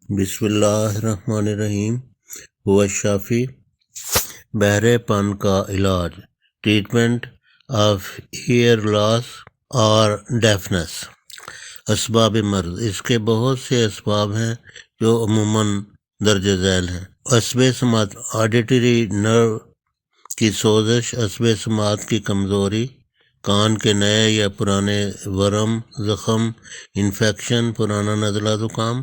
بسم اللہ الرحمن الرحیم۔ ہوا شافی بہرے پن کا علاج، ٹریٹمنٹ آف ایئر لاس اور ڈیفنس۔ اسباب مرض، اس کے بہت سے اسباب ہیں جو عموماً درج ذیل ہیں۔ عصب سماعت، آڈیٹری نرو کی سوزش، عصب سماعت کی کمزوری، کان کے نئے یا پرانے ورم، زخم، انفیکشن، پرانا نزلہ زکام،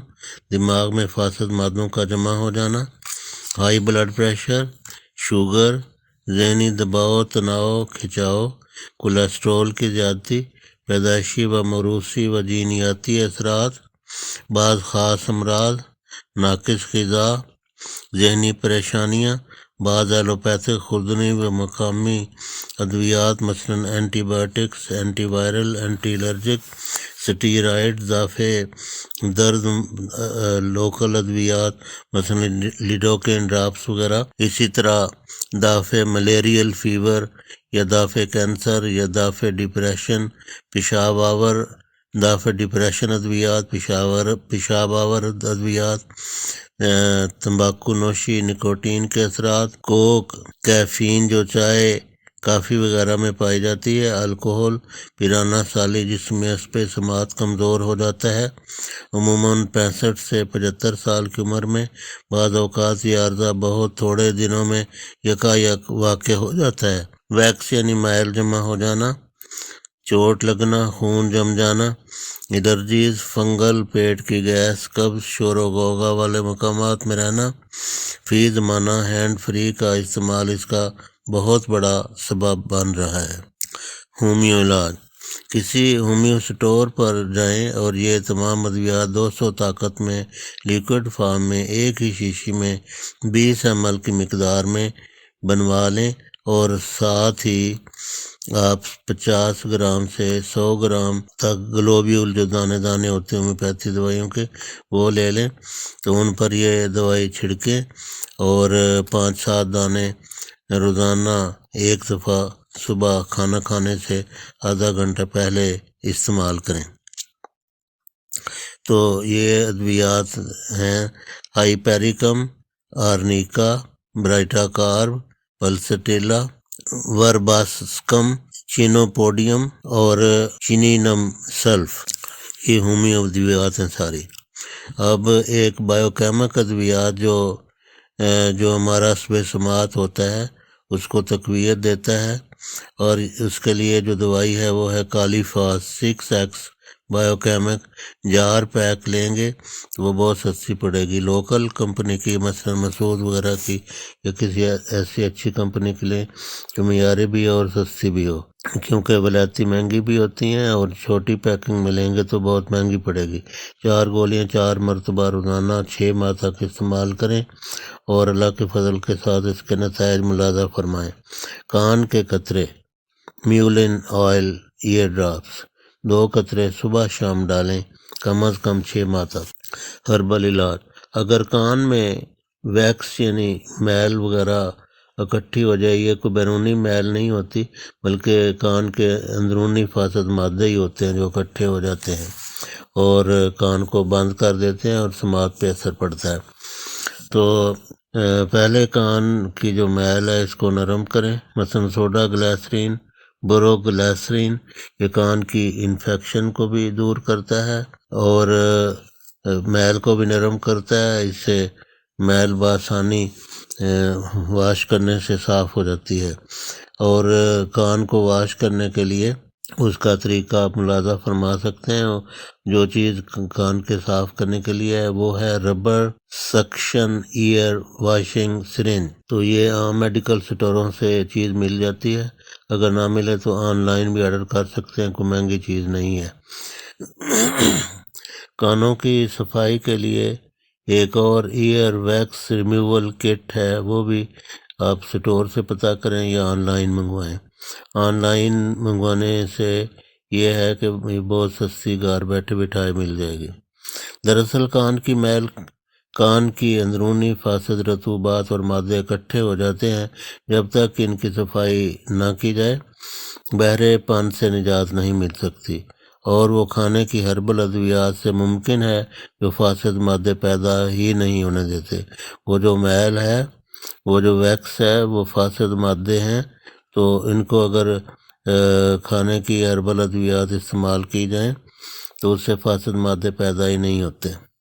دماغ میں فاسد مادوں کا جمع ہو جانا، ہائی بلڈ پریشر، شوگر، ذہنی دباؤ، تناؤ، کھنچاؤ، کولیسٹرول کی زیادتی، پیدائشی و موروثی و جینیاتی اثرات، بعض خاص امراض، ناقص غذا، ذہنی پریشانیاں، بعض ایلوپیتھک خوردنی و مقامی ادویات مثلاً antibiotics, antiviral, antiallergic, steroid, دافع درد، لوکل ادویات مثلاً لیڈوکین ڈراپس وغیرہ، اسی طرح دافع ملیریل فیور یا دافع کینسر یا دافع ڈپریشن، پیشاب آور دافع ڈپریشن ادویات، پیشاب آور ادویات، تمباکو نوشی، نکوٹین کے اثرات، کوک، کیفین جو چائے، کافی وغیرہ میں پائی جاتی ہے، الکحل، پیرانا سالی جس میں عصب سماعت کمزور ہو جاتا ہے، عموماً 65 سے 75 سال کی عمر میں، بعض اوقات یہ عارضہ بہت تھوڑے دنوں میں یکایک واقع ہو جاتا ہے۔ ویکس یعنی مائل جمع ہو جانا، چوٹ لگنا، خون جم جانا، الرجیز، فنگل، پیٹ کی گیس، قبض، شور و غوغا والے مقامات میں رہنا، فی زمانہ ہینڈ فری کا استعمال اس کا بہت بڑا سبب بن رہا ہے۔ ہومیو علاج، کسی ہومیو سٹور پر جائیں اور یہ تمام ادویات 200 طاقت میں لیکوڈ فارم میں ایک ہی شیشی میں 20 ml کی مقدار میں بنوا لیں، اور ساتھ ہی آپ 50 گرام سے 100 گرام تک گلوبیول جو دانے دانے ہوتے ہیں ہومیوپیتھی دوائیوں کے وہ لے لیں، تو ان پر یہ دوائی چھڑکیں اور 5-7 دانے روزانہ ایک دفعہ صبح کھانا کھانے سے آدھا گھنٹہ پہلے استعمال کریں۔ تو یہ ادویات ہیں ہائیپیریکم، آرنیکا، برائٹا کارب، پلسٹیلا، ورباسکم، چینوپوڈیم اور چینینم سلف، یہ ہومیو ادویات ہیں ساری۔ اب ایک بایوکیمک ادویات جو ہمارا عصب سماعت ہوتا ہے اس کو تقویت دیتا ہے، اور اس کے لیے جو دوائی ہے وہ ہے کالیفاس 6X بایوکیمک۔ جار پیک لیں گے تو وہ بہت سستی پڑے گی، لوکل کمپنی کی مثلا مسعود وغیرہ کی یا کسی ایسی اچھی کمپنی کی لیں جو معیاری بھی ہو اور سستی بھی ہو، کیونکہ ولایتی مہنگی بھی ہوتی ہیں، اور چھوٹی پیکنگ میں لیں گے تو بہت مہنگی پڑے گی۔ 4 گولیاں 4 مرتبہ روزانہ 6 ماہ تک استعمال کریں، اور اللہ کے فضل کے ساتھ اس کے نتائج ملاحظہ فرمائیں۔ کان کے قطرے، میولن آئل ایئر ڈراپس، 2 قطرے صبح شام ڈالیں، کم از کم 6 ماہ تک۔ ہربل علاج، اگر کان میں ویکس یعنی میل وغیرہ اکٹھی ہو جائے، یہ کوئی بیرونی میل نہیں ہوتی بلکہ کان کے اندرونی فاسد مادے ہی ہوتے ہیں جو اکٹھے ہو جاتے ہیں اور کان کو بند کر دیتے ہیں اور سماعت پہ اثر پڑتا ہے۔ تو پہلے کان کی جو میل ہے اس کو نرم کریں، مثلا سوڈا گلیسرین، برو گلیسرین، یہ کان کی انفیکشن کو بھی دور کرتا ہے اور میل کو بھی نرم کرتا ہے، اس سے میل بآسانی واش کرنے سے صاف ہو جاتی ہے۔ اور کان کو واش کرنے کے لیے اس کا طریقہ آپ ملاحظہ فرما سکتے ہیں، جو چیز کان کے صاف کرنے کے لیے ہے وہ ہے rubber suction air washing syringe. تو یہ عام میڈیکل سٹوروں سے چیز مل جاتی ہے، اگر نہ ملے تو آن لائن بھی آرڈر کر سکتے ہیں، کوئی مہنگی چیز نہیں ہے۔ کانوں کی صفائی کے لیے ایک اور ایئر ویکس ریموول کٹ ہے، وہ بھی آپ سٹور سے پتہ کریں یا آن لائن منگوائیں۔ آن لائن منگوانے سے یہ ہے کہ بہت سستی گھر بیٹھے بٹھائے مل جائے گی۔ دراصل کان کی میل، کان کی اندرونی فاسد رطوبات اور مادے اکٹھے ہو جاتے ہیں، جب تک ان کی صفائی نہ کی جائے بہرے پن سے نجات نہیں مل سکتی۔ اور وہ کھانے کی ہربل ادویات سے ممکن ہے جو فاسد مادے پیدا ہی نہیں ہونے دیتے۔ وہ جو میل ہے، وہ جو ویکس ہے، وہ فاسد مادے ہیں، تو ان کو اگر کھانے کی ہربل ادویات استعمال کی جائیں تو اس سے فاسد مادے پیدا ہی نہیں ہوتے۔